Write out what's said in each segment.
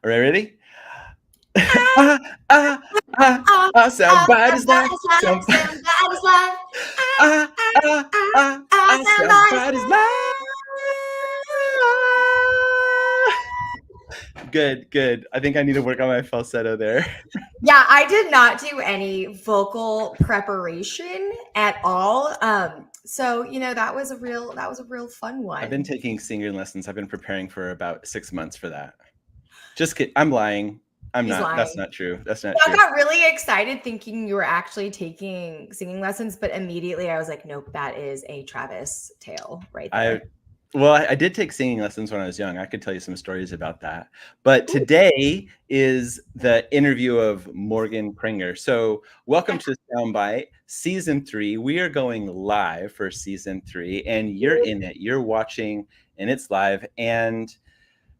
All right, ready? Ah, ah, ah, somebody's life. Somebody's life. Ah, ah, ah, Somebody's somebody's life. life. Good, good. I think I need to work on my falsetto there. Yeah, I did not do any vocal preparation at all. So that was a real fun I've been one. taking singing lessons. I've been preparing for about 6 months for that. Just kidding. I'm lying. I'm He's not. That's lying. not true. That's not I true. got really excited thinking you were actually taking singing lessons, but immediately I was like, nope, that is a Travis tale right I there. Well, I did take singing lessons when I was young. I could tell you some stories about that. But Ooh, today is the interview of Morgan Prenger. So, welcome yeah. to Soundbite Season 3. We are going live for Season 3, and you're in it. You're watching, and it's live. And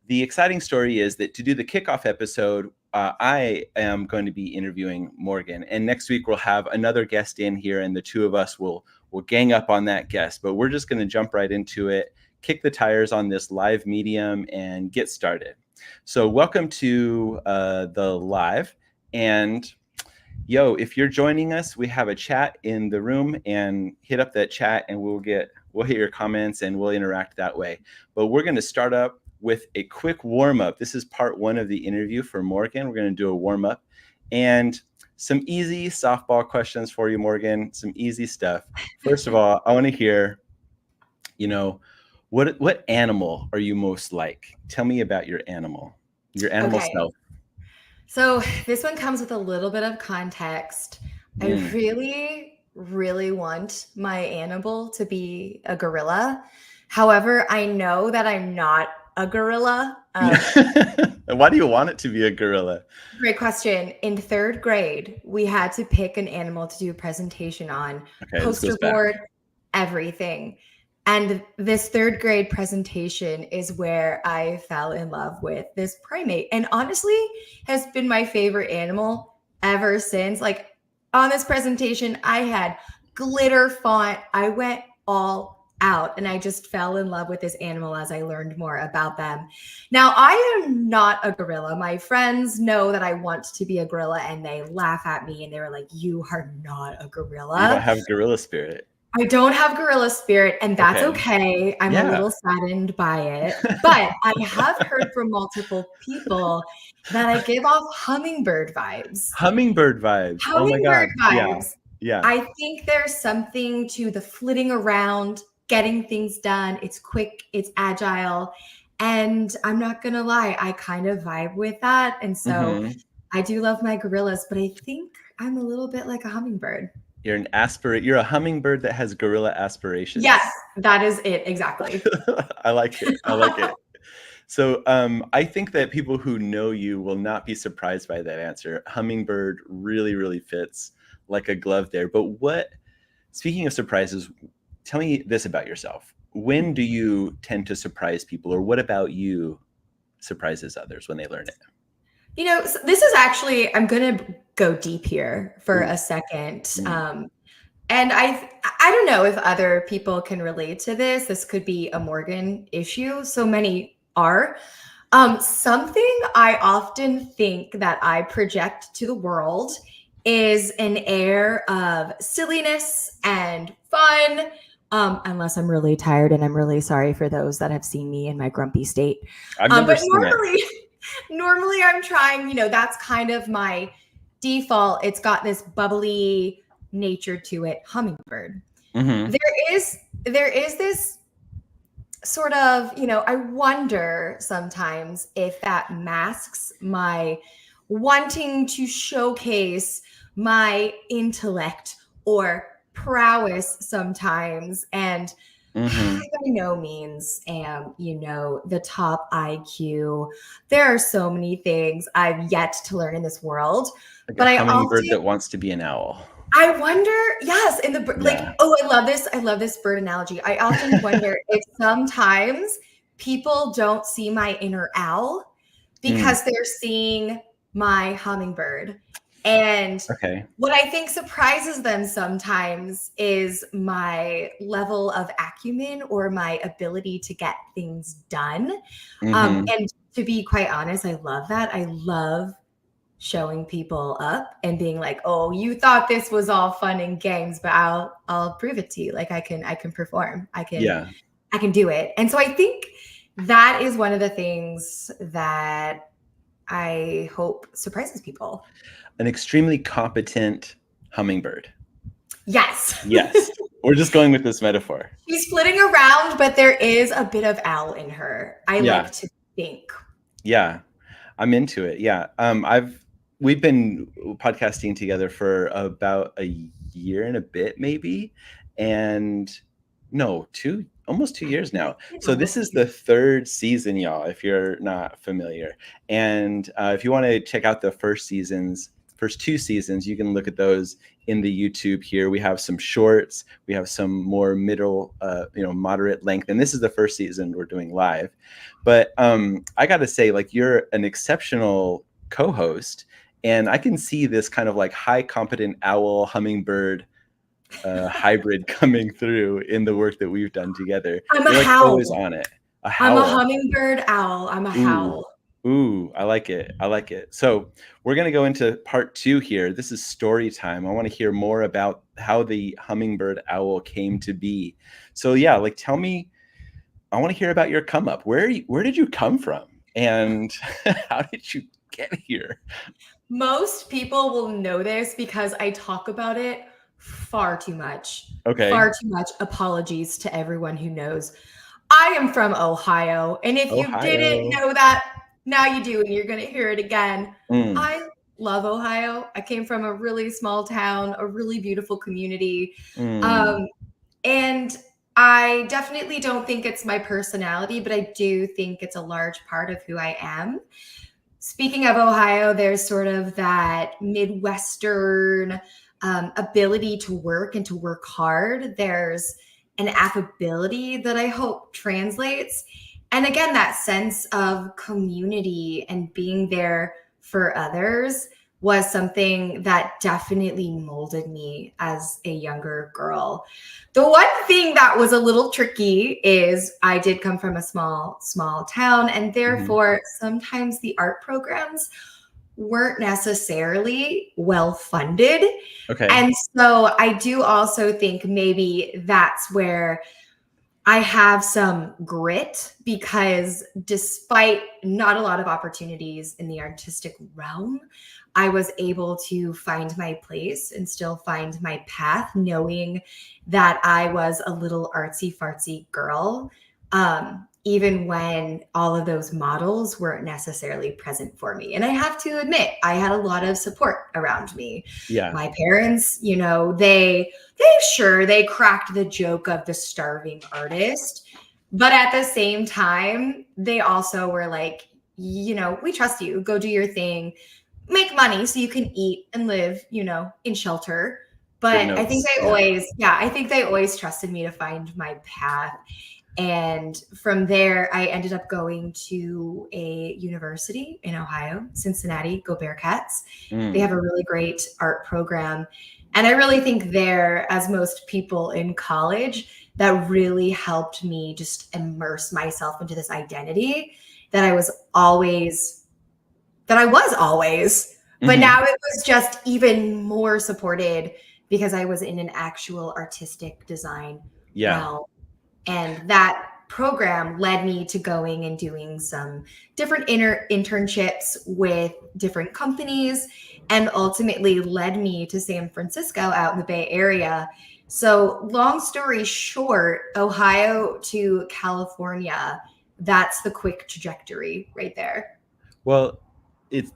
the exciting story is that to do the kickoff episode, I am going to be interviewing Morgan, and next week we'll have another guest in here, and the two of us will gang up on that guest. But we're just going to jump right into it, kick the tires on this live medium, and get started. So, welcome to the live, and yo, if you're joining us, we have a chat in the room, and hit up that chat, and we'll hit your comments, and we'll interact that way. But we're going to start up with a quick warm up. This is part 1 of the interview for Morgan. We're going to do a warm up and some easy softball questions for you, Morgan. Some easy stuff. First of all, I want to hear, what animal are you most like? Tell me about your animal Okay. self. So this one comes with a little bit of context. I Mm. really, really want my animal to be a gorilla. However, I know that I'm not a gorilla. Why do you want it to be a gorilla? Great question. In third grade, we had to pick an animal to do a presentation on, Okay, this poster goes back. board, everything. And this third grade presentation is where I fell in love with this primate, and honestly has been my favorite animal ever since. Like on this presentation, I had glitter font. I went all out and I just fell in love with this animal as I learned more about them. Now, I am not a gorilla. My friends know that I want to be a gorilla and they laugh at me and they were like, "You are not a You don't gorilla." have gorilla spirit. I don't have gorilla spirit, and that's Okay. okay. I'm a Yeah. little saddened by it. But I have heard from multiple people that I give off hummingbird vibes. Hummingbird vibes. Oh my Hummingbird God. Yeah. vibes. Yeah. I think there's something to the flitting around, getting things done. It's quick, it's agile. And I'm not going to lie, I kind of vibe with that. And so Hmm. I do love my gorillas, but I think I'm a little bit like a hummingbird. You're a hummingbird that has gorilla Yes, aspirations. that is it. Exactly. I like it. I like it. So I think that people who know you will not be surprised by that answer. Hummingbird really, really fits like a glove there. But speaking of surprises, tell me this about yourself. When do you tend to surprise people, or what about you surprises others when they learn it? This is actually, I'm going to go deep here for Ooh. a second. Mm. And I don't know if other people can relate to this. This could be a Morgan issue. So many are. Something I often think that I project to the world is an air of silliness and fun. Unless I'm really tired, and I'm really sorry for those that have seen me in my grumpy state. I've never But seen it. normally I'm trying, that's kind of my default. It's got this bubbly nature to it. Hummingbird. Mm-hmm. There is this sort of, I wonder sometimes if that masks my wanting to showcase my intellect or prowess sometimes. And Mm-hmm. I by no means am, the top IQ. There are so many things I've yet to learn in this world, Like a but hummingbird that wants to be an owl. I wonder, yes, in the like, Yeah. oh, I love this. I love this bird analogy. I often wonder if sometimes people don't see my inner owl Mm. because they're seeing my hummingbird. And Okay. what I think surprises them sometimes is my level of acumen or my ability to get things done. Mm-hmm. And to be quite honest, I love that. I love showing people up and being like, "Oh, you thought this was all fun and games, but I'll prove it to you. Like I can perform. Yeah. I can do it." And so I think that is one of the things that I hope surprises people. An extremely competent hummingbird. Yes. Yes. We're just going with this metaphor. She's flitting around, but there is a bit of owl in her. I Yeah. like to think. Yeah. I'm into it. Yeah. We've been podcasting together for about a year and a bit, maybe. And no, almost 2 years now. So this Almost is the third season, y'all, if you're not familiar. And if you want to check out the first 2 seasons, you can look at those in the YouTube here. We have some shorts, we have some more middle, moderate length. And this is the first season we're doing live. But I got to say, like, you're an exceptional co-host, and I can see this kind of like high competent owl hummingbird hybrid coming through in the work that we've done together. I'm a You're like always howl. on it. A I'm a howl. hummingbird owl. I'm a Ooh. howl. Ooh, I like it. I like it. So we're going to go into part 2 here. This is story time. I want to hear more about how the hummingbird owl came to be. So yeah, like tell me, I want to hear about your come up. Where did you come from? And how did you get here? Most people will know this because I talk about it far too much. Okay. Far too much. Apologies to everyone who knows. I am from Ohio. And if you didn't Ohio. know that, now you do, and you're going to hear it again. Mm, I love Ohio. I came from a really small town, a really beautiful community. mm, And I definitely don't think it's my personality, but I do think it's a large part of who I am. Speaking of Ohio, there's sort of that Midwestern ability to work and to work hard. There's an affability that I hope translates. And again, that sense of community and being there for others was something that definitely molded me as a younger girl. The one thing that was a little tricky is I did come from a small town, and mhm. therefore sometimes the art programs weren't necessarily well funded. Okay. And so I do also think maybe that's where I have some grit, because despite not a lot of opportunities in the artistic realm, I was able to find my place and still find my path, knowing that I was a little artsy fartsy girl, even when all of those models weren't necessarily present for me. And I have to admit, I had a lot of support around me. Yeah. My parents, they cracked the joke of the starving artist, but at the same time, they also were like, we trust you. Go do your thing, make money so you can eat and live, in shelter. Good But notes. Yeah. I think they always trusted me to find my path. And from there, I ended up going to a university in Ohio, Cincinnati. Go Bearcats. They have Mm, a really great art program. And I really think there, as most people in college, that really helped me just immerse myself into this identity that I was always, but mhm. now it was just even more supported because I was in an actual artistic design Yeah. realm. And that program led me to going and doing some different internships with different companies, and ultimately led me to San Francisco out in the Bay Area. So, long story short, Ohio to California, that's the quick trajectory right there. Well,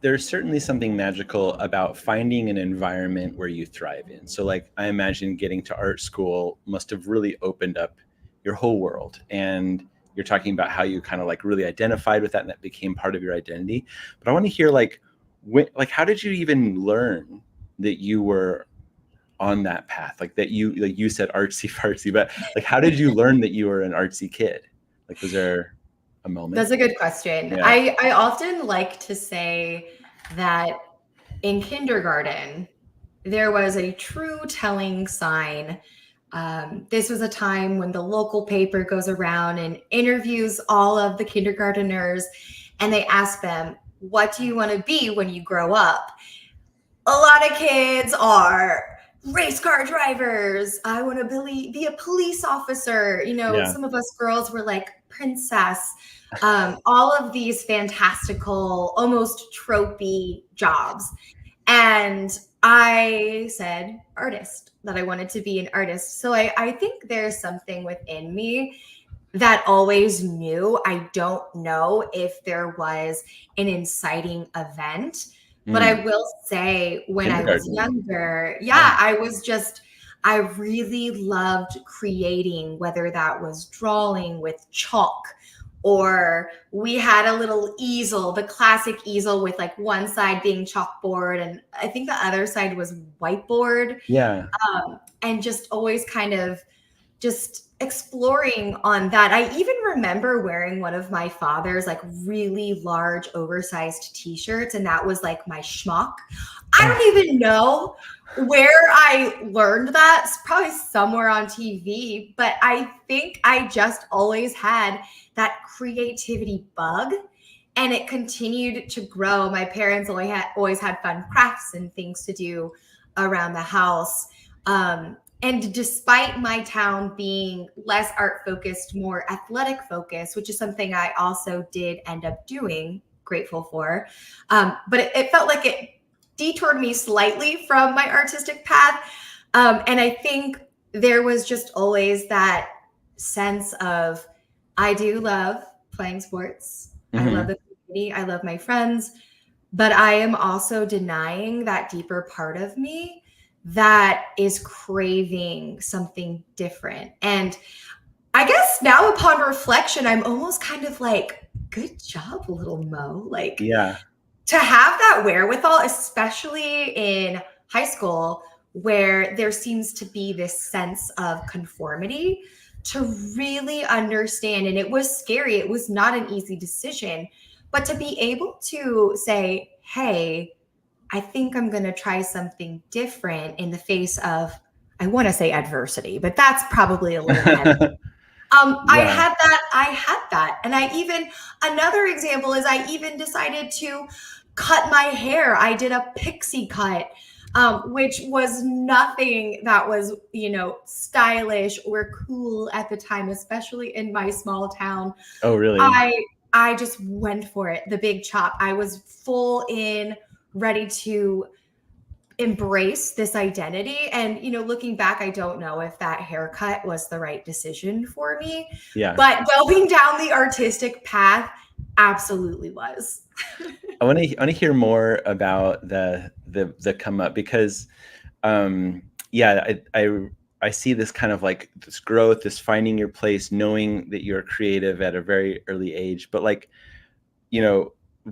there's certainly something magical about finding an environment where you thrive in. So like I imagine getting to art school must have really opened up your whole world. And you're talking about how you kind of like really identified with that and that became part of your identity. But I want to hear like how did you even learn that you were on that path? Like you said artsy fartsy, but like how did you learn that you were an artsy kid? Like was there a moment? That's a good question. Yeah. I often like to say that in kindergarten, there was a true telling sign. This was a time when the local paper goes around and interviews all of the kindergarteners, and they ask them, what do you want to be when you grow up? A lot of kids are race car drivers. I want to be a police officer. Yeah. Some of us girls were like princess. All of these fantastical, almost tropey jobs. And I said artist, that I wanted to be an artist. So I think there's something within me that always knew. I don't know if there was an inciting event, but I will say when I was Kindergarten. younger, Yeah. I really loved creating, whether that was drawing with chalk, or we had a little easel, the classic easel with like one side being chalkboard and I think the other side was whiteboard. Yeah. And just always kind of just exploring on that. I even remember wearing one of my father's like really large oversized t-shirts, and that was like my schmuck. I don't even know where I learned that. It's probably somewhere on TV, but I think I just always had that creativity bug, and it continued to grow. My parents always had fun crafts and things to do around the house. And despite my town being less art focused, more athletic focused, which is something I also did end up doing, grateful for, but it felt like it detoured me slightly from my artistic path. And I think there was just always that sense of, I do love playing sports. I love the community. I love my friends, but I am also denying that deeper part of me that is craving something different. And I guess now upon reflection, I'm almost kind of like, good job, little Mo. Like, Yeah. to have that wherewithal, especially in high school, where there seems to be this sense of conformity, to really understand. And it was scary. It was not an easy decision, but to be able to say, hey, I think I'm going to try something different in the face of, I want to say adversity, but that's probably a little heavy. I had that. And another example is I even decided to cut my hair. I did a pixie cut, which was nothing that was, stylish or cool at the time, especially in my small town. Oh, really? I just went for it. The big chop. I was full in, ready to embrace this identity. And, looking back, I don't know if that haircut was the right decision for me. Yeah. But going down the artistic path absolutely was. I want to hear more about the come up, because I see this kind of like this growth, this finding your place, knowing that you're creative at a very early age. But like,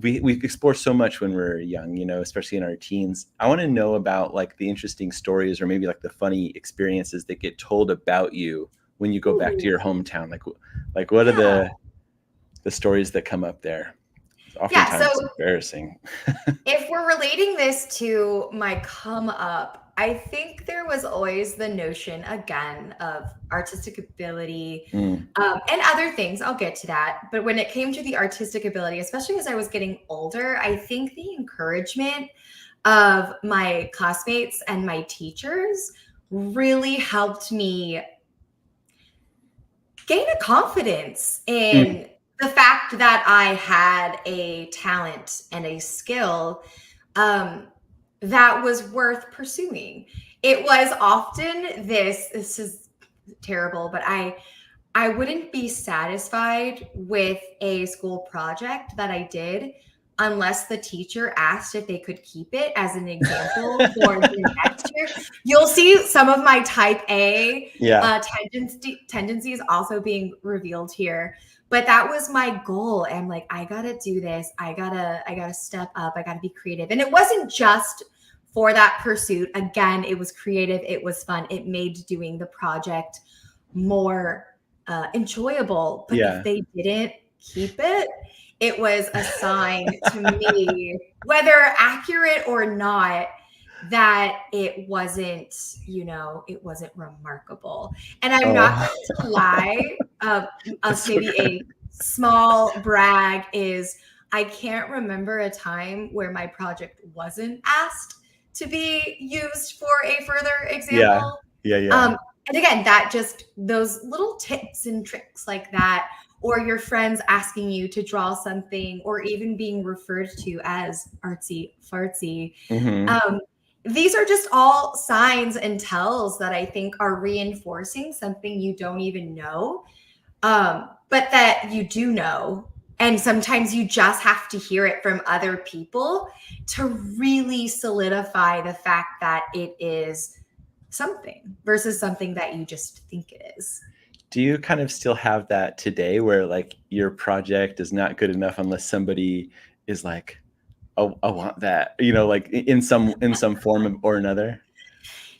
we explore so much when we're young, especially in our teens. I want to know about like the interesting stories, or maybe like the funny experiences that get told about you when you go back to your hometown. Like what are the stories that come up there? Oftentimes it's embarrassing. If we're relating this to my come up, I think there was always the notion, again, of artistic ability and other things. I'll get to that. But when it came to the artistic ability, especially as I was getting older, I think the encouragement of my classmates and my teachers really helped me gain a confidence in the fact that I had a talent and a skill that was worth pursuing. It was often this is terrible, but I wouldn't be satisfied with a school project that I did unless the teacher asked if they could keep it as an example for the next year. You'll see some of my type A tendencies also being revealed here. But that was my goal. And like, I gotta do this. I gotta step up. I gotta be creative. And it wasn't just for that pursuit. Again, it was creative. It was fun. It made doing the project more enjoyable. But if they didn't keep it, it was a sign to me, whether accurate or not, that it wasn't, it wasn't remarkable. And I'm not Oh. going to lie, maybe a small brag is I can't remember a time where my project wasn't asked to be used for a further Yeah. example. Yeah. And again, that just those little tips and tricks like that, or your friends asking you to draw something, or even being referred to as artsy fartsy. Hmm. These are just all signs and tells that I think are reinforcing something you don't even know, but that you do know. And sometimes you just have to hear it from other people to really solidify the fact that it is something versus something that you just think it is. Do you kind of still have that today where like your project is not good enough unless somebody is like, oh, I want that, like in some form or another?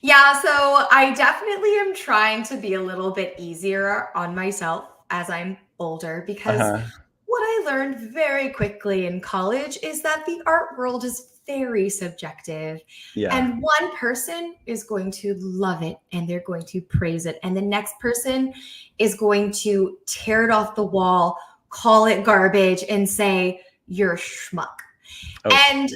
Yeah, so I definitely am trying to be a little bit easier on myself as I'm older, because Uh-huh. what I learned very quickly in college is that the art world is very subjective. Yeah. And one person is going to love it and they're going to praise it. And the next person is going to tear it off the wall, call it garbage, and say, you're schmuck. Oh, And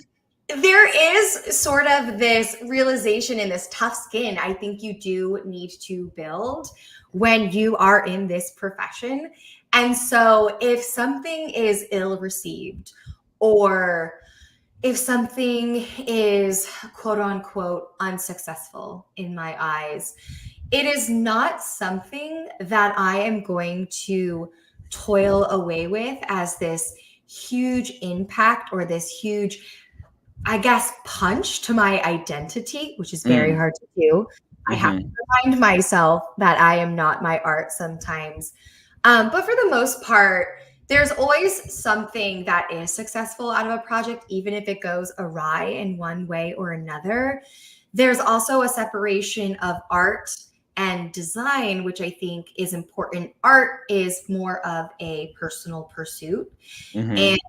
there is sort of this realization in this tough skin I think you do need to build when you are in this profession. And so if something is ill received, or if something is quote unquote unsuccessful in my eyes, it is not something that I am going to toil away with as this huge impact or this huge, I guess, punch to my identity, which is very mm, hard to do. I have to hmm. remind myself that I am not my art sometimes. But for the most part, there's always something that is successful out of a project, even if it goes awry in one way or another. There's also a separation of art and design, which I think is important. Art is more of a personal pursuit. Hmm. And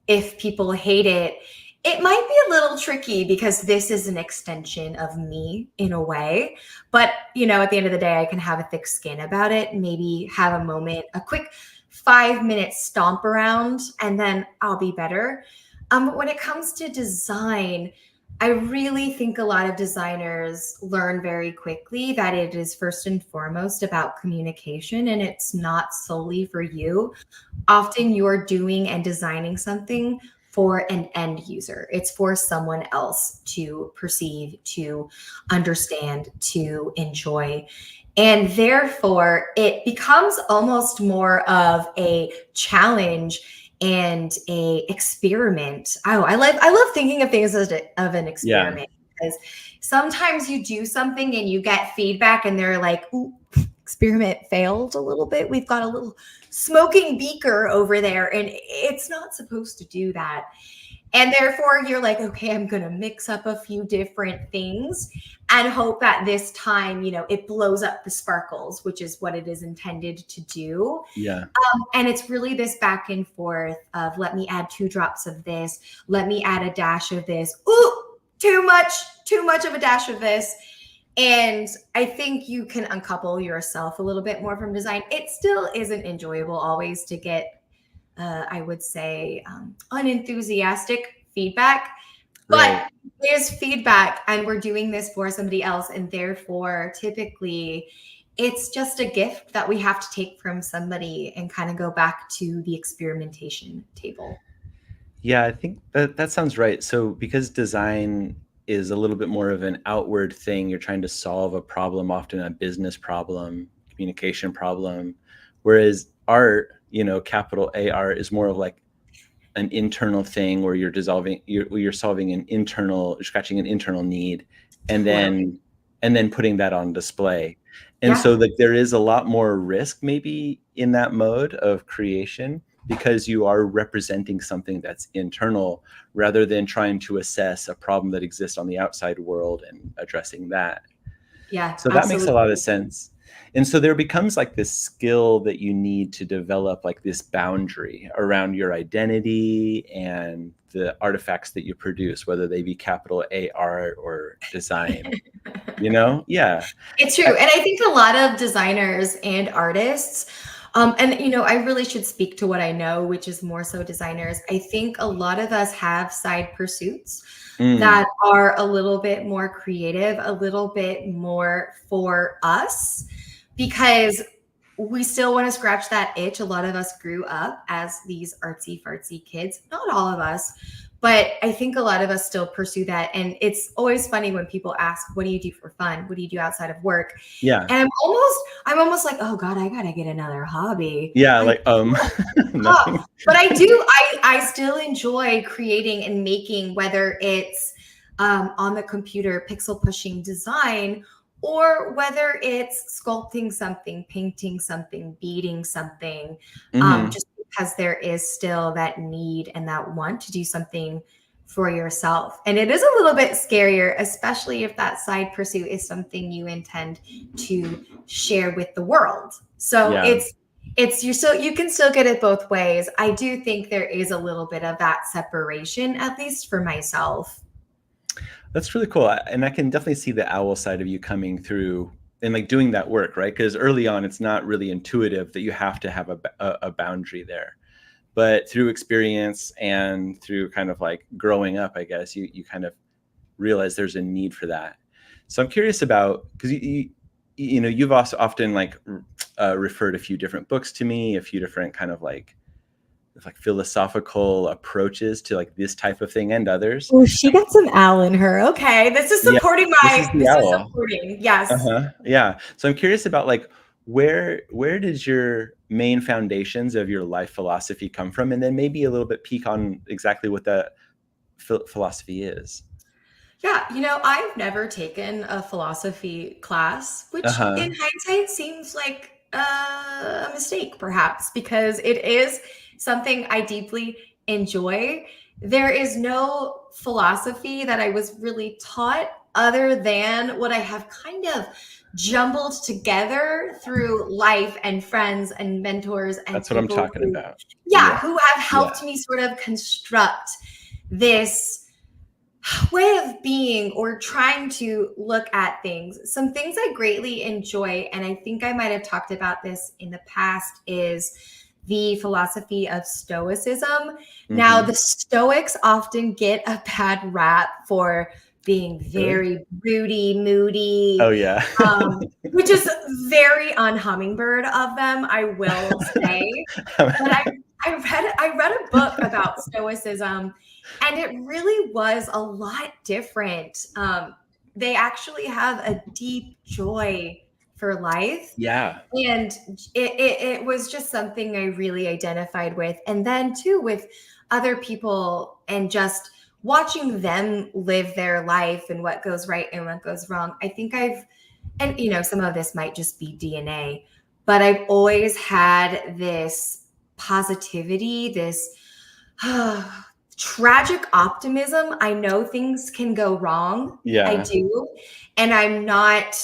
if people hate it, it might be a little tricky because this is an extension of me in a way. But, at the end of the day, I can have a thick skin about it, maybe have a moment, a quick 5-minute stomp around, and then I'll be better. But when it comes to design, I really think a lot of designers learn very quickly that it is first and foremost about communication, and it's not solely for you. Often you're doing and designing something for an end user. It's for someone else to perceive, to understand, to enjoy. And therefore, it becomes almost more of a challenge and a experiment. Oh, I love thinking of things as of an Yeah. experiment, because sometimes you do something and you get feedback and they're like, ooh, experiment failed a little bit. We've got a little smoking beaker over there, and it's not supposed to do that. And therefore, you're like, okay, I'm going to mix up a few different things and hope that this time, it blows up the sparkles, which is what it is intended to do. Yeah. And it's really this back and forth of, let me add 2 drops of this, let me add a dash of this. Ooh, too much of a dash of this. And I think you can uncouple yourself a little bit more from design. It still isn't enjoyable always to get, I would say, unenthusiastic feedback, Right. but it is feedback, and we're doing this for somebody else. And therefore, typically, it's just a gift that we have to take from somebody and kind of go back to the experimentation table. Yeah, I think that sounds right. So because design is a little bit more of an outward thing, you're trying to solve a problem, often a business problem, communication problem, whereas art, capital A art is more of like an internal thing where you're solving you're scratching an internal need, and Totally. then putting that on display. And so Yeah. like there is a lot more risk maybe in that mode of creation, because you are representing something that's internal rather than trying to assess a problem that exists on the outside world and addressing that. Yeah, So that makes a lot of absolutely. sense. And so there becomes like this skill that you need to develop, like this boundary around your identity and the artifacts that you produce, whether they be capital A art or design, you know? Yeah. It's true. And I think a lot of designers and artists, and I really should speak to what I know, which is more so designers. I think a lot of us have side pursuits Mm, that are a little bit more creative, a little bit more for us, because we still want to scratch that itch. A lot of us grew up as these artsy fartsy kids, not all of us, but I think a lot of us still pursue that. And it's always funny when people ask, what do you do for fun? What do you do outside of work? yeah. And I'm almost like, oh God, I gotta get another hobby. Yeah. I Like, tough. nothing. But I still enjoy creating and making, whether it's on the computer, pixel pushing design, or whether it's sculpting something, painting something, beading something, Hmm. just because there is still that need and that want to do something for yourself. And it is a little bit scarier, especially if that side pursuit is something you intend to share with the world. So Yeah. you can still get it both ways. I do think there is a little bit of that separation, at least for myself. That's really cool. And I can definitely see the owl side of you coming through and like doing that work, right? Because early on, it's not really intuitive that you have to have a boundary there. But through experience and through kind of like growing up, I guess you kind of realize there's a need for that. So I'm curious about, because you've also often like referred a few different books to me, a few different kind of like philosophical approaches to like this type of thing and others. Oh, she got some owl in her. Okay. This is Yeah, supporting this is the this is owl. supporting. Yes. Uh-huh. Yeah. So I'm curious about like where does your main foundations of your life philosophy come from, and then maybe a little bit peek on exactly what that philosophy is. Yeah, I've never taken a philosophy class, which Uh-huh. in hindsight seems like a mistake, perhaps, because it is something I deeply enjoy. There is no philosophy that I was really taught other than what I have kind of jumbled together through life and friends and mentors and That's what I'm people talking who, about. Yeah. yeah, who have Yeah. helped me sort of construct this way of being or trying to look at things. Some things I greatly enjoy, and I think I might have talked about this in the past, is the philosophy of Stoicism. Now, Mm-hmm. the Stoics often get a bad rap for being Really? very broody, Oh moody, yeah. which is very un-hummingbird of them, I will say. But I read a book about Stoicism, and it really was a lot different. They actually have a deep joy for life, Yeah. and it was just something I really identified with. And then too with other people and just watching them live their life and what goes right and what goes wrong. I think and some of this might just be DNA, but I've always had this positivity, this tragic optimism. I know things can go wrong. I Yeah. do. And I'm not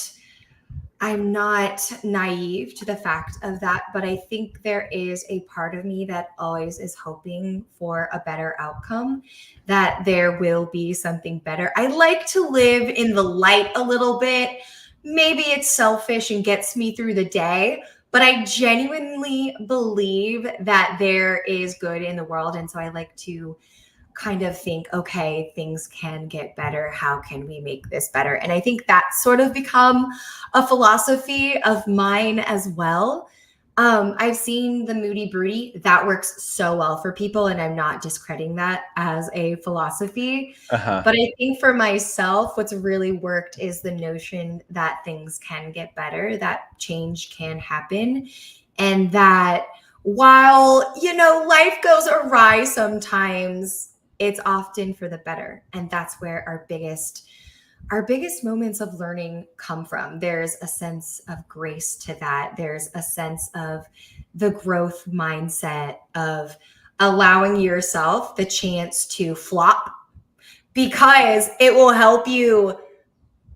naive to the fact of that, but I think there is a part of me that always is hoping for a better outcome, that there will be something better. I like to live in the light a little bit. Maybe it's selfish and gets me through the day, but I genuinely believe that there is good in the world. And so I like to kind of think, okay, things can get better. How can we make this better? And I think that's sort of become a philosophy of mine as well. I've seen the moody broody that works so well for people, and I'm not discrediting that as a philosophy. Uh-huh. But I think for myself, what's really worked is the notion that things can get better, that change can happen, and that while, life goes awry sometimes, it's often for the better. And that's where our biggest moments of learning come from. There's a sense of grace to that. There's a sense of the growth mindset of allowing yourself the chance to flop, because it will help you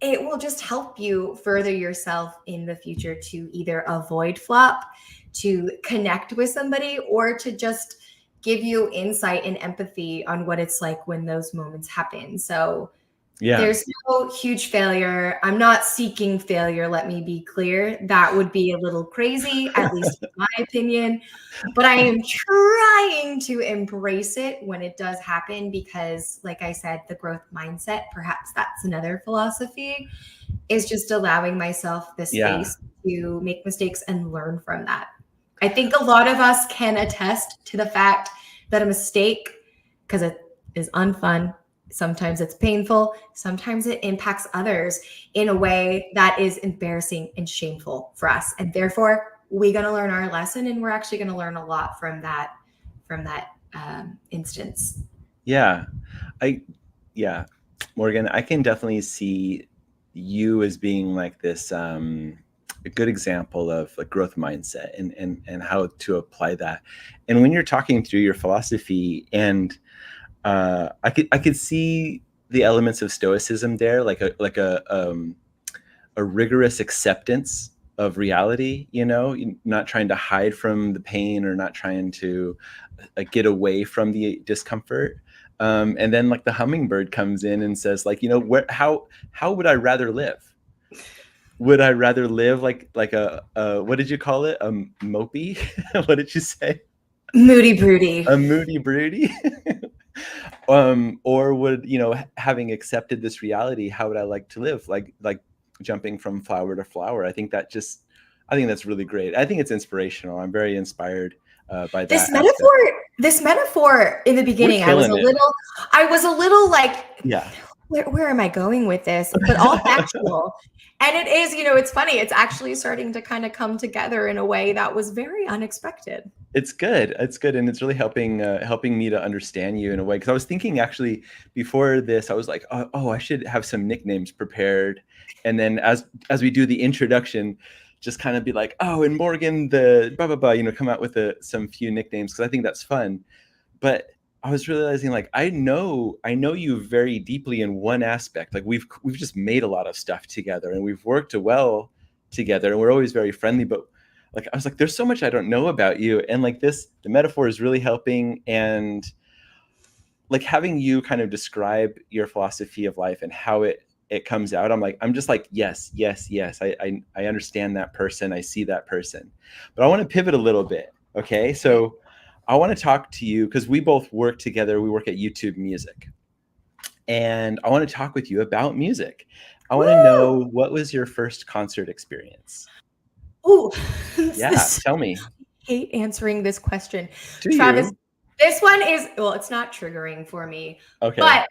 it will just help you further yourself in the future to either avoid flop, to connect with somebody, or to just give you insight and empathy on what it's like when those moments happen. So Yeah. there's no huge failure. I'm not seeking failure, let me be clear. That would be a little crazy, at least in my opinion. But I am trying to embrace it when it does happen because, like I said, the growth mindset, perhaps that's another philosophy, is just allowing myself the Yeah. space to make mistakes and learn from that. I think a lot of us can attest to the fact that a mistake, because it is unfun, sometimes it's painful, sometimes it impacts others in a way that is embarrassing and shameful for us. And therefore, we're going to learn our lesson, and we're actually going to learn a lot from that instance. Yeah. Morgan, I can definitely see you as being like this a good example of a growth mindset and how to apply that. And when you're talking through your philosophy, and I could see the elements of stoicism there, like a rigorous acceptance of reality, not trying to hide from the pain or not trying to get away from the discomfort. And then like the hummingbird comes in and says, like, how would I rather live? Would I rather live like a what did you call it? A mopey? What did you say? Moody broody. A moody broody? Or would, having accepted this reality, how would I like to live? Like jumping from flower to flower. I think that's really great. I think it's inspirational. I'm very inspired by that. This metaphor in the beginning, I was a little like, yeah, where am I going with this? But all factual. And it is, it's funny. It's actually starting to kind of come together in a way that was very unexpected. It's good. It's good. And it's really helping me to understand you in a way. Because I was thinking actually before this, I was like, oh, I should have some nicknames prepared. And then as we do the introduction, just kind of be like, oh, and Morgan, the blah, blah, blah, come out with some few nicknames, because I think that's fun. But I was realizing, like, I know you very deeply in one aspect. Like we've just made a lot of stuff together, and we've worked well together, and we're always very friendly. But like, I was like, there's so much I don't know about you, and like the metaphor is really helping, and like having you kind of describe your philosophy of life and how it comes out. I'm just like, yes. I understand that person. I see that person. But I want to pivot a little bit. Okay, so I want to talk to you because we both work together. We work at YouTube Music. And I want to talk with you about music. I want to know, what was your first concert experience? Oh, yeah, tell me. I hate answering this question. Do Travis, you? this one is, well, it's not triggering for me. Okay. But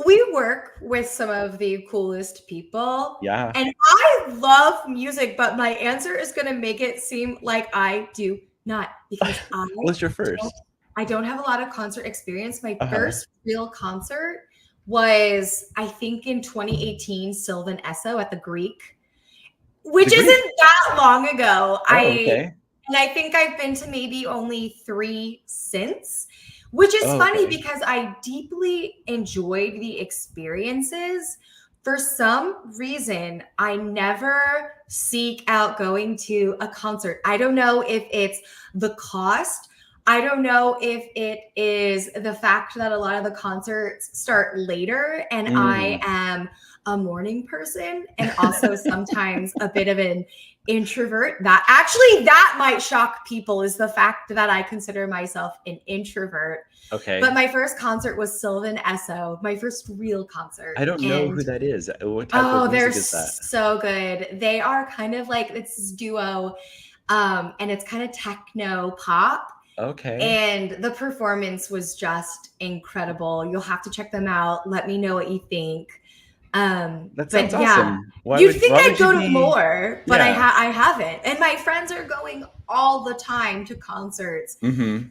we work with some of the coolest people. Yeah. And I love music, but my answer is going to make it seem like I do not, because what was your first? I don't have a lot of concert experience. My first real concert was, I think, in 2018, Sylvan Esso at the Greek, which isn't that long ago. Okay. And I think I've been to maybe only 3 since, which is funny because I deeply enjoyed the experiences. For some reason, I never seek out going to a concert. I don't know if it's the cost. I don't know if it is the fact that a lot of the concerts start later and I am a morning person and also sometimes a bit of an introvert. That might shock people, is the fact that I consider myself an introvert. Okay. But my first concert was Sylvan Esso, my first real concert. I don't know who that is. What type of music is that? They're so good. They are kind of like this duo, and it's kind of techno pop. Okay. And the performance was just incredible. You'll have to check them out. Let me know what you think. That sounds awesome. You'd think I'd go to more, but I haven't. And my friends are going all the time to concerts. Mm-hmm.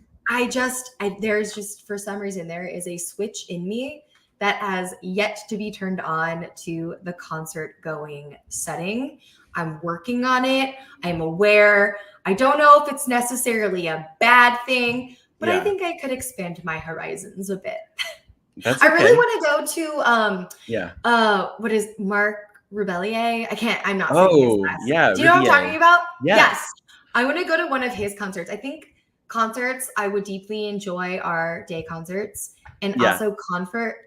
There's just, for some reason, there is a switch in me that has yet to be turned on to the concert going setting. I'm working on it. I'm aware. I don't know if it's necessarily a bad thing, but I think I could expand my horizons a bit. That's okay. I really want to go to what is Mark Rubellier. I'm not saying his Oh, best. yeah, Do you know what I'm talking Riviere. about? Yeah. Yes. I want to go to one of his concerts. I think concerts I would deeply enjoy are day concerts and Yeah. also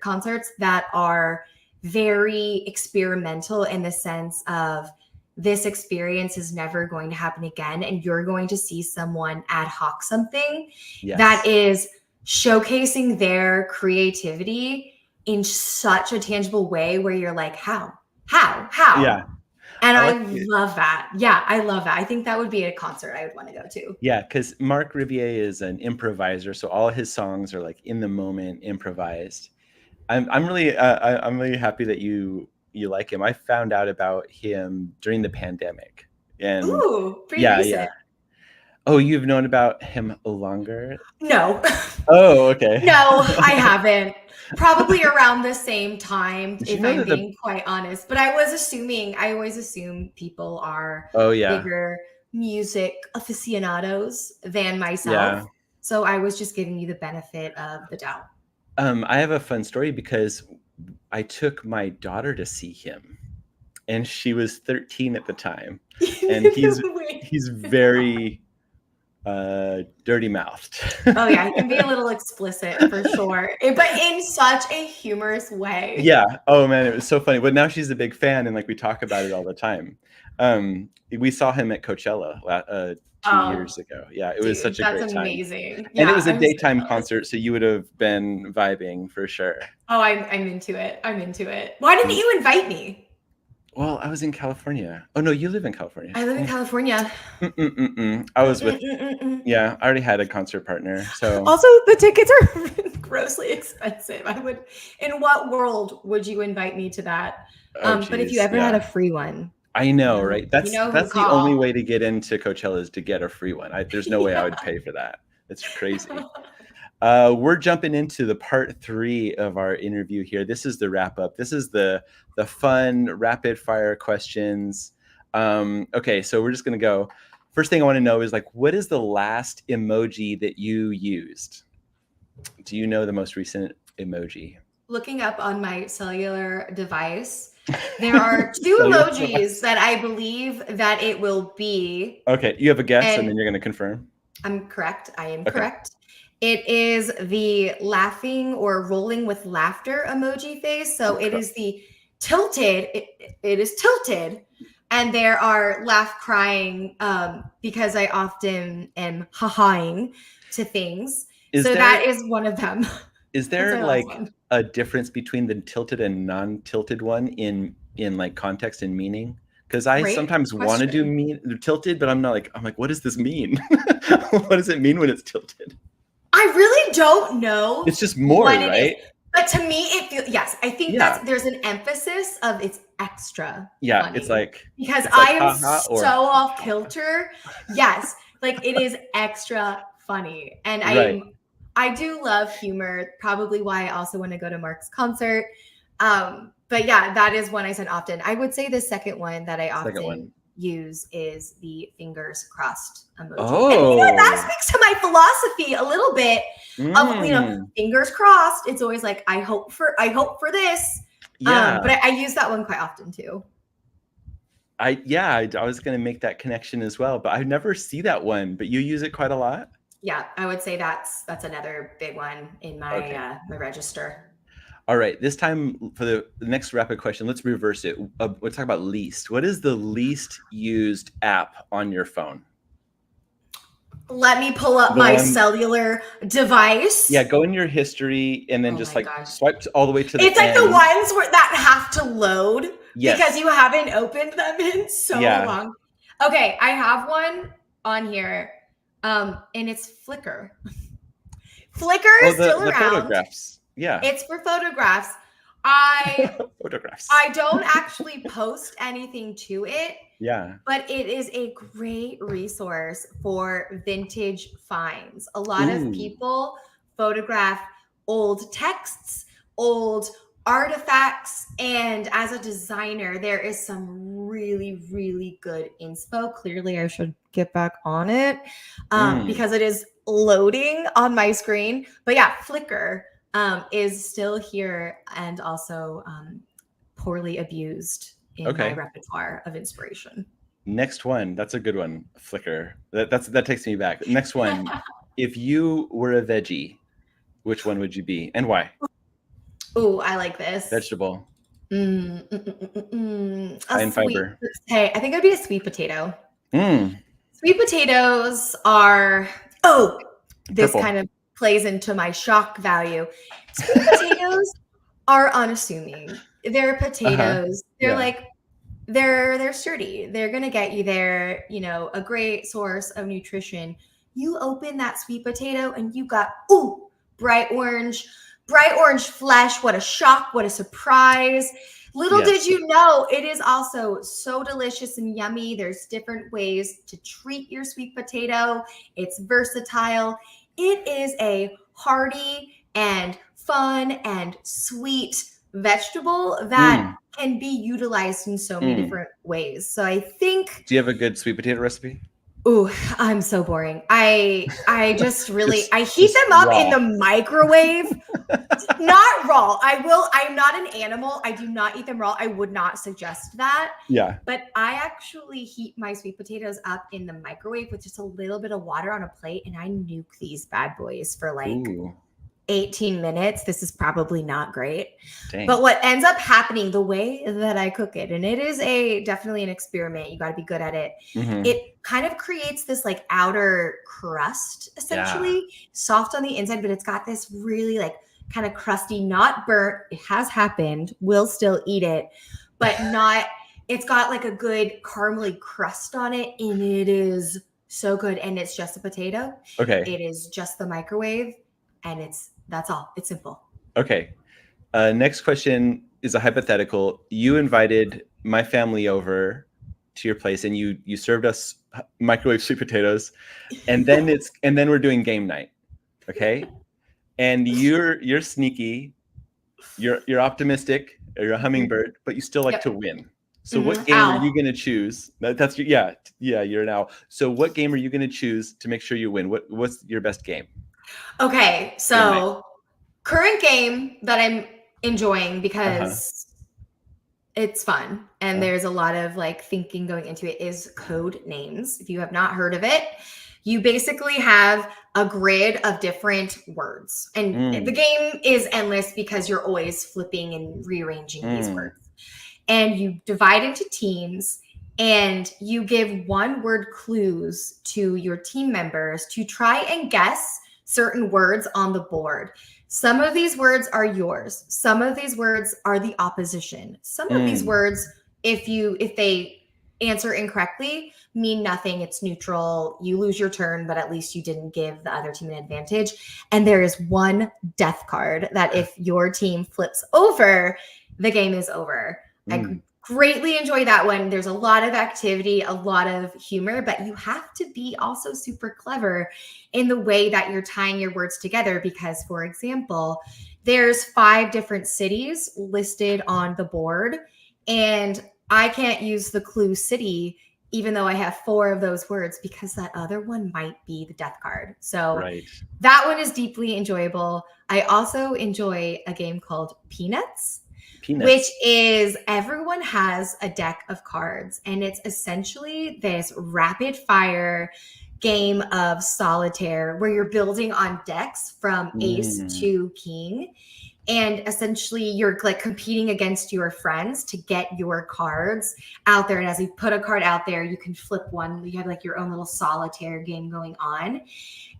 concerts that are very experimental in the sense of this experience is never going to happen again. And you're going to see someone ad hoc something that Yes. is showcasing their creativity in such a tangible way where you're like, how? Yeah. And I I like it. love that. Yeah, I love that. I think that would be a concert I would want to go to. Yeah, because Mark Riviere is an improviser, so all his songs are like in the moment, improvised. I'm really happy that you like him. I found out about him during the pandemic, and Ooh, pretty yeah, yeah. recent. Oh, you've known about him longer? No, Oh, okay. no, I haven't. Probably around the same time, Did you if know I'm that the? being quite honest. But I always assume people are Oh yeah, bigger music aficionados than myself. yeah. So I was just giving you the benefit of the doubt. I have a fun story because I took my daughter to see him, and she was 13 at the time, and he's very dirty mouthed. Oh yeah, he can be a little explicit for sure, but in such a humorous way. Yeah. Oh man, it was so funny. But now she's a big fan, and like we talk about it all the time. We saw him at Coachella 2 years Oh, ago. Yeah, it was dude, such a that's great time, amazing. and it Yeah, was a I'm so daytime jealous. concert, so you would have been vibing for sure. Oh, I'm into it. I'm into it. Why didn't Mm. you invite me? Well, I was in California. Oh no, you live in California. I live in California. I was with. Mm-mm-mm-mm. Yeah, I already had a concert partner, so. Also, the tickets are grossly expensive. In what world would you invite me to that? Oh But if you geez, ever had yeah. a free one, I know, right? you That's know who to that's the only call. way to get into Coachella is to get a free one. There's no way I would Yeah. pay for that. It's crazy. We're jumping into the part 3 of our interview here. This is the wrap up. This is the fun rapid fire questions. Okay, so we're just gonna go. First thing I want to know is like, what is the last emoji that you used? Do you know the most recent emoji? Looking up on my cellular device, there are two Cellular emojis device. that I believe that it will be. Okay, you have a guess, and And then you're gonna confirm. I'm correct. I am Okay. correct. It is the laughing or rolling with laughter emoji face. So it is the tilted. It is tilted. And there are laugh crying because I often am ha-haing to things. Is So there that is one of them. Is That's there my last like one. a difference between the tilted and non-tilted one in like context and meaning? Because I Great sometimes want to do question. tilted, but I'm like, what does this mean? What does it mean when it's tilted? I really don't know It's just more, what it is. right? But to me, it feels, yes, I think Yeah. there's an emphasis of it's extra Yeah. funny because It's I like am haha so or off kilter. Yes, like it is extra funny. And right. I do love humor, probably why I also want to go to Mark's concert. But yeah, that is one I said often. I would say the second one that I Second often one. use is the fingers crossed emoji. And that Oh. speaks to my philosophy a little bit of Mm. fingers crossed. It's always like I hope for this. Yeah. But I use that one quite often too. I was gonna make that connection as well, but I never see that one. But you use it quite a lot. Yeah, I would say that's another big one in my Okay. my register. All right, this time for the next rapid question, let's reverse it. We'll talk about least. What is the least used app on your phone? Let me pull up The my one, cellular device. yeah, go in your history and then Oh just my like gosh. swipe all the way to the It's like the end. ones that have to load because Yes. you haven't opened them in so Yeah. long. Okay, I have one on here. And it's Flickr. Flickr is still the around. photographs. Yeah. It's for photographs. Photographs. I don't actually post anything to it, Yeah. but it is a great resource for vintage finds. A lot of Ooh. people photograph old texts, old artifacts, and as a designer, there is some really, really good inspo. Clearly, I should get back on it because it is loading on my screen. But yeah, Flickr is still here and also poorly abused in my Okay. repertoire of inspiration. Next one. That's a good one. Flicker. That takes me back. Next one. If you were a veggie, which one would you be and why? Oh, I like this. Vegetable. A High in sweet. fiber. Hey, I think I'd be a sweet potato. Mm, Sweet potatoes are, this purple. kind of plays into my shock value. Sweet potatoes are unassuming. They're Uh-huh. potatoes. They're Yeah. like, they're sturdy. They're gonna get you there, a great source of nutrition. You open that sweet potato and you got bright orange, bright orange flesh. What a shock, what a surprise. Little did Yes. you know, it is also so delicious and yummy. There's different ways to treat your sweet potato. It's versatile. It is a hearty and fun and sweet vegetable that Mm, can be utilized in so many mm. different ways. So I think, Do you have a good sweet potato recipe? I'm so boring. I just really Just I heat just them up in raw. the microwave. Not raw. I'm not an animal. I do not eat them raw. I would not suggest that. Yeah. But I actually heat my sweet potatoes up in the microwave with just a little bit of water on a plate, and I nuke these bad boys for like Ooh, 18 minutes. This is probably not great. dang. But what ends up happening, the way that I cook it, and it is definitely an experiment, you got to be good at it. Mm-hmm. It kind of creates this like outer crust, essentially, soft on the inside, but it's got this really like kind of crusty, not burnt. It has happened. We'll still eat it, but not. It's got like a good caramely crust on it, and it is so good. And it's just a potato. Okay. It is just the microwave, and that's all. It's simple. Okay. Next question is a hypothetical. You invited my family over to your place, and you served us microwave sweet potatoes, and then we're doing game night. Okay. And you're sneaky, you're optimistic, or you're a hummingbird, but you still like to win. So what game are you going to choose? That's your, you're an owl. So what game are you going to choose to make sure you win? What's your best game? Okay, so current game that I'm enjoying because it's fun and there's a lot of like thinking going into it is Code Names. If you have not heard of it, you basically have a grid of different words. And the game is endless because you're always flipping and rearranging these words. And you divide into teams and you give one word clues to your team members to try and guess certain words on the board. Some of these words are yours. Some of these words are the opposition. Some of these words, if they answer incorrectly, mean nothing. It's neutral. You lose your turn, but at least you didn't give the other team an advantage. And there is one death card that if your team flips over, the game is over. I greatly enjoy that one. There's a lot of activity, a lot of humor, but you have to be also super clever in the way that you're tying your words together. Because, for example, there's 5 different cities listed on the board, and I can't use the clue city, even though I have 4 of those words, because that other one might be the death card. So that one is deeply enjoyable. I also enjoy a game called Peanuts. Which is everyone has a deck of cards, and it's essentially this rapid fire game of solitaire where you're building on decks from ace to king. And essentially you're like competing against your friends to get your cards out there. And as you put a card out there, you can flip one. You have like your own little solitaire game going on.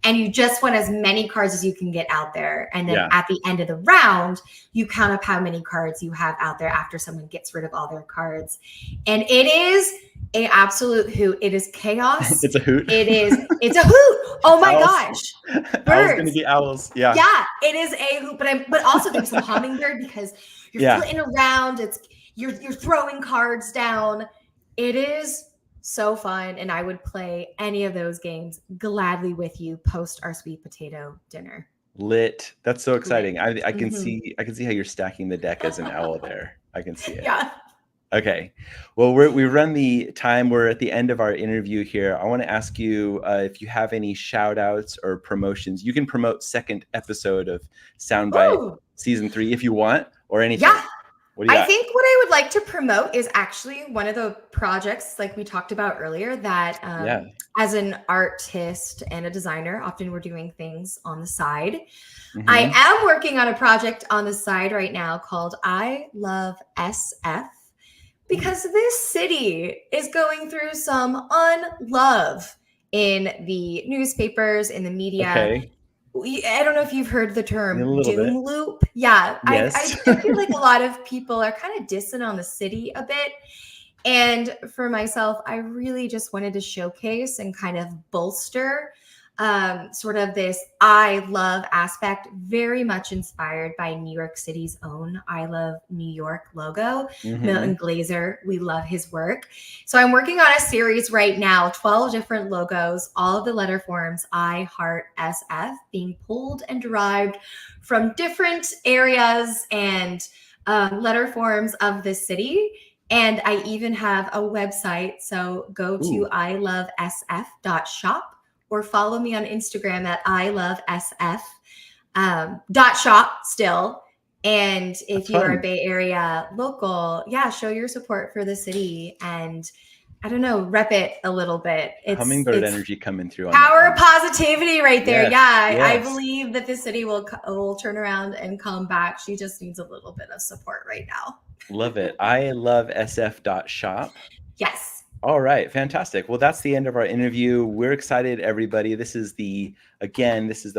And you just want as many cards as you can get out there. And then at the end of the round, you count up how many cards you have out there after someone gets rid of all their cards. And it is an absolute hoot. It is chaos. It's a hoot. It's a hoot. Oh my gosh. Birds. Owls gonna be owls. Yeah. Yeah, it is a hoot. But also there's some hummingbird because you're flitting around. You're throwing cards down. It is so fun, and I would play any of those games gladly with you post our sweet potato dinner. Lit. That's so exciting. I can see how you're stacking the deck as an owl there. I can see it. Yeah. Okay. Well, we run the time. We're at the end of our interview here. I want to ask you if you have any shout outs or promotions. You can promote second episode of Soundbite season 3 if you want, or anything. Yeah. What do you I got? think what I would like to promote is actually one of the projects, like we talked about earlier, that Yeah. as an artist and a designer, often we're doing things on the side. I Hmm. am working on a project on the side right now called I Love SF, Ooh, because this city is going through some unlove in the newspapers, in the media. okay. I don't know if you've heard the A term little bit. doom loop. Yeah, Yes. I do feel like a lot of people are kind of dissing on the city a bit. And for myself, I really just wanted to showcase and kind of bolster sort of this I love aspect, very much inspired by New York City's own I Love New York logo. Hmm. Milton Glaser, we love his work. So I'm working on a series right now, 12 different logos, all of the letter forms I Heart SF being pulled and derived from different areas and letter forms of the city. And I even have a website. So go to Ooh, ilovesf.shop or follow me on Instagram at ilovesf dot shop still. And that's if you are a fun. Bay Area local, yeah, show your support for the city and I don't know, rep it a little bit. Hummingbird It's energy coming through on that power of one. positivity right there. Yes, Yeah, I yes. believe that the city will turn around and come back. She just needs a little bit of support right now. Love it. I love sf.shop. Yes. All right, fantastic. Well, that's the end of our interview. We're excited, everybody. This is the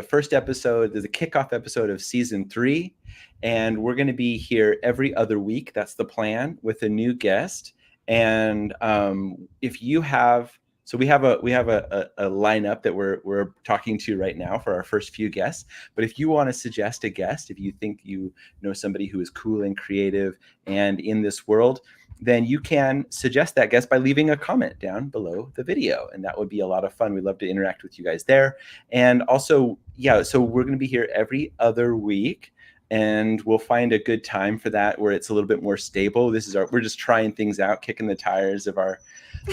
first episode, the kickoff episode of season 3. And we're going to be here every other week. That's the plan, with a new guest. And if you have, so we have a lineup that we're talking to right now for our first few guests. But if you want to suggest a guest, if you think you know somebody who is cool and creative and in this world, then you can suggest that guest by leaving a comment down below the video. And that would be a lot of fun. We'd love to interact with you guys there. And also, yeah, so we're going to be here every other week. And we'll find a good time for that where it's a little bit more stable. We're just trying things out, kicking the tires of our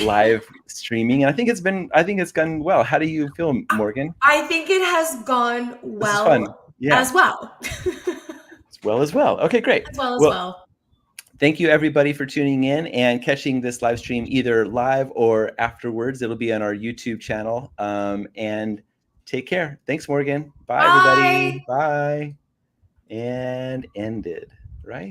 live streaming. And I think it's gone well. How do you feel, Morgan? I think it has gone This is fun. well Yeah, as well. as well. Okay, great. As Well, well. thank you, everybody, for tuning in and catching this live stream either live or afterwards. It'll be on our YouTube channel. And take care. Thanks, Morgan. Bye, Bye. everybody. Bye. And ended, right?